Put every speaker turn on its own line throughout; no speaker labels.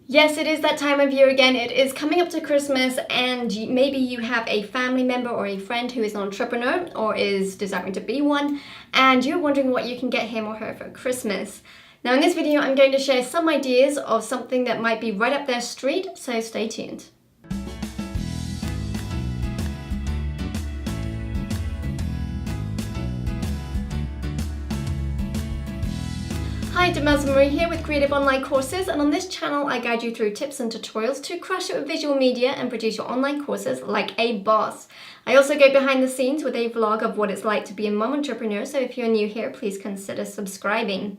Yes, it is that time of year again. It is coming up to Christmas, and maybe you have a family member or a friend who is an entrepreneur or is desiring to be one, and you're wondering what you can get him or her for Christmas. Now, in this video, I'm going to share some ideas of something that might be right up their street, so stay tuned. Hi, Demelza Marie here with Creative Online Courses, and on this channel I guide you through tips and tutorials to crush it with visual media and produce your online courses like a boss. I also go behind the scenes with a vlog of what it's like to be a mom entrepreneur, so if you're new here, please consider subscribing.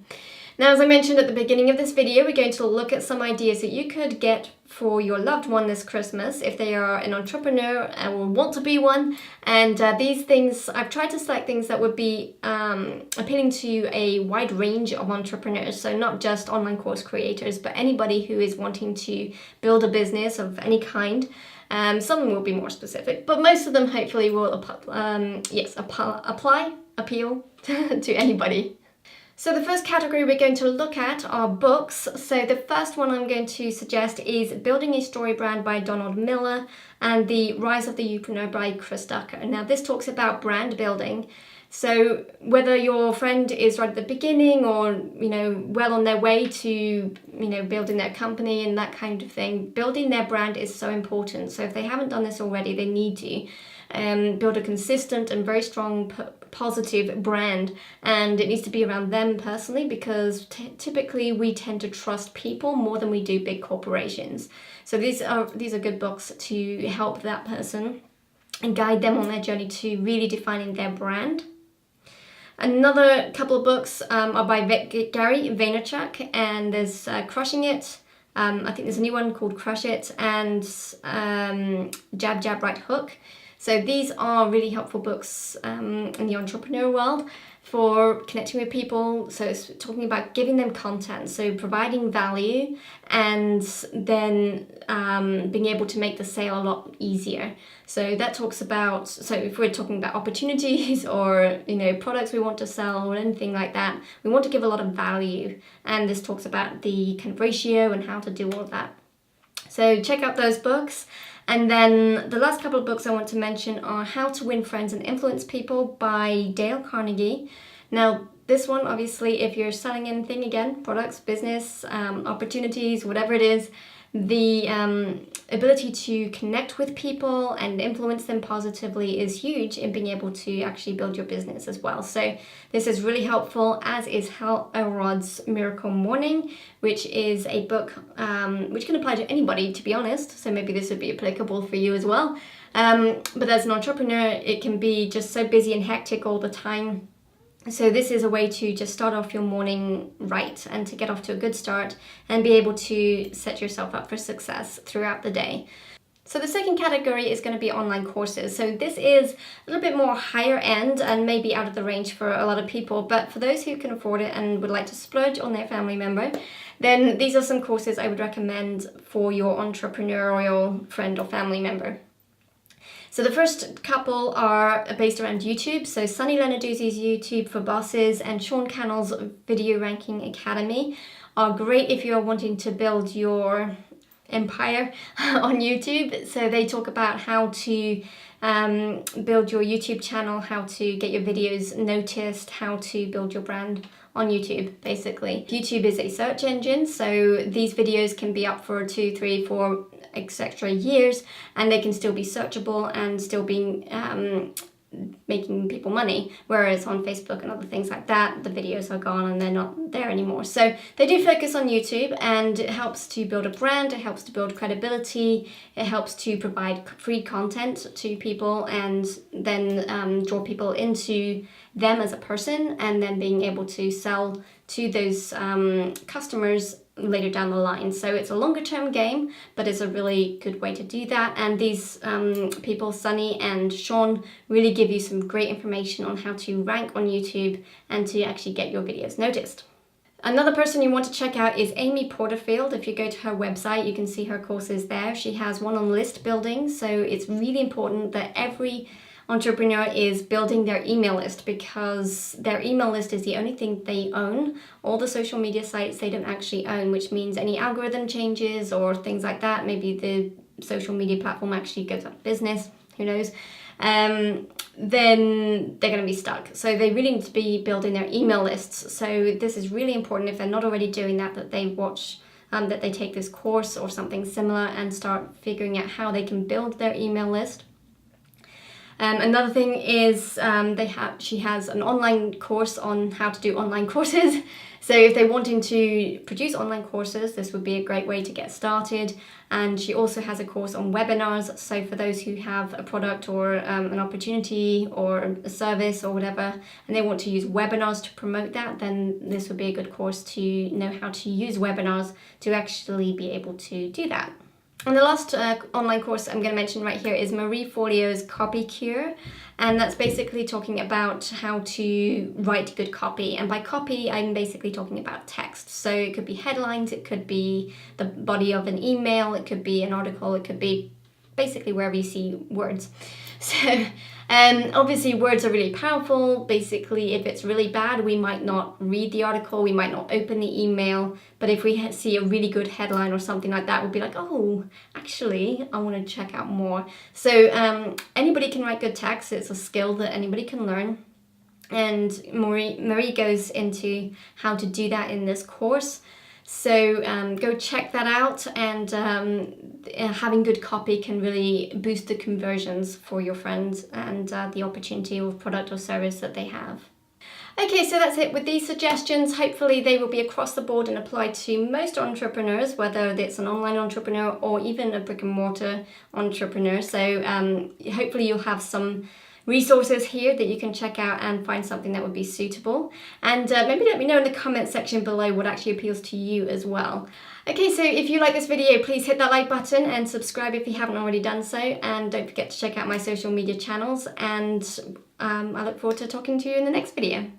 Now, as I mentioned at the beginning of this video, we're going to look at some ideas that you could get for your loved one this Christmas if they are an entrepreneur or want to be one. And these things, I've tried to select things that would be appealing to a wide range of entrepreneurs. So not just online course creators, but anybody who is wanting to build a business of any kind. Some of them will be more specific, but most of them hopefully will appeal to anybody. So the first category we're going to look at are books. So the first one I'm going to suggest is Building a Story Brand by Donald Miller and The Rise of the Youpreneur by Chris Ducker. Now this talks about brand building. So whether your friend is right at the beginning or, well on their way to, building their company and that kind of thing, building their brand is so important. So if they haven't done this already, they need to. Build a consistent and very strong positive brand, and it needs to be around them personally because typically we tend to trust people more than we do big corporations. So these are good books to help that person and guide them on their journey to really defining their brand. Another couple of books are by Gary Vaynerchuk, and there's Crushing It. I think there's a new one called Crush It, and Jab, Jab, Right Hook. So these are really helpful books in the entrepreneur world for connecting with people. So it's talking about giving them content, so providing value, and then being able to make the sale a lot easier. So that talks about, so if we're talking about opportunities or products we want to sell or anything like that, we want to give a lot of value. And this talks about the kind of ratio and how to do all of that. So check out those books. And then the last couple of books I want to mention are How to Win Friends and Influence People by Dale Carnegie. Now, this one, obviously, if you're selling anything, again, products, business, opportunities, whatever it is, the ability to connect with people and influence them positively is huge in being able to actually build your business as well. So this is really helpful, as is Hal Elrod's Miracle Morning, which is a book which can apply to anybody, to be honest. So maybe this would be applicable for you as well. But as an entrepreneur, it can be just so busy and hectic all the time. So this is a way to just start off your morning right and to get off to a good start and be able to set yourself up for success throughout the day. So the second category is going to be online courses. So this is a little bit more higher end and maybe out of the range for a lot of people, but for those who can afford it and would like to splurge on their family member, then these are some courses I would recommend for your entrepreneurial friend or family member. So the first couple are based around YouTube. So Sunny Lenarduzzi's YouTube for Bosses and Sean Cannell's Video Ranking Academy are great if you're wanting to build your empire on YouTube. So they talk about how to build your YouTube channel, how to get your videos noticed, how to build your brand on YouTube, basically. YouTube is a search engine, so these videos can be up for 2, 3, 4 etc. years, and they can still be searchable and still be making people money, whereas on Facebook and other things like that, the videos are gone and they're not there anymore. So they do focus on YouTube, and it helps to build a brand, it helps to build credibility, it helps to provide free content to people and then draw people into them as a person, and then being able to sell to those customers later down the line. So it's a longer term game, but it's a really good way to do that. And these people, Sunny and Sean, really give you some great information on how to rank on YouTube and to actually get your videos noticed. Another person you want to check out is Amy Porterfield. If you go to her website, you can see her courses there. She has one on list building, so it's really important that every entrepreneur is building their email list, because their email list is the only thing they own. All the social media sites they don't actually own, which means any algorithm changes or things like that, maybe the social media platform actually goes out of business, who knows, then they're going to be stuck. So they really need to be building their email lists. So this is really important, if they're not already doing that, that they watch, that they take this course or something similar and start figuring out how they can build their email list. Another thing is she has an online course on how to do online courses. So if they're wanting to produce online courses, this would be a great way to get started. And she also has a course on webinars. So for those who have a product or an opportunity or a service or whatever, and they want to use webinars to promote that, then this would be a good course to know how to use webinars to actually be able to do that. And the last online course I'm going to mention right here is Marie Forleo's Copy Cure. And that's basically talking about how to write good copy. And by copy, I'm basically talking about text. So it could be headlines, it could be the body of an email, it could be an article, it could be basically wherever you see words. So obviously words are really powerful. Basically, if it's really bad, we might not read the article, we might not open the email. But if we see a really good headline or something like that, we'll be like, oh, actually, I want to check out more. So anybody can write good text. It's a skill that anybody can learn. And Marie goes into how to do that in this course. So go check that out, and having good copy can really boost the conversions for your friends and the opportunity or product or service that they have. Okay, so that's it with these suggestions. Hopefully they will be across the board and apply to most entrepreneurs, whether it's an online entrepreneur or even a brick and mortar entrepreneur. So hopefully you'll have some resources here that you can check out and find something that would be suitable. And maybe let me know in the comment section below what actually appeals to you as well. Okay, so if you like this video, please hit that like button and subscribe if you haven't already done so. And don't forget to check out my social media channels. And I look forward to talking to you in the next video.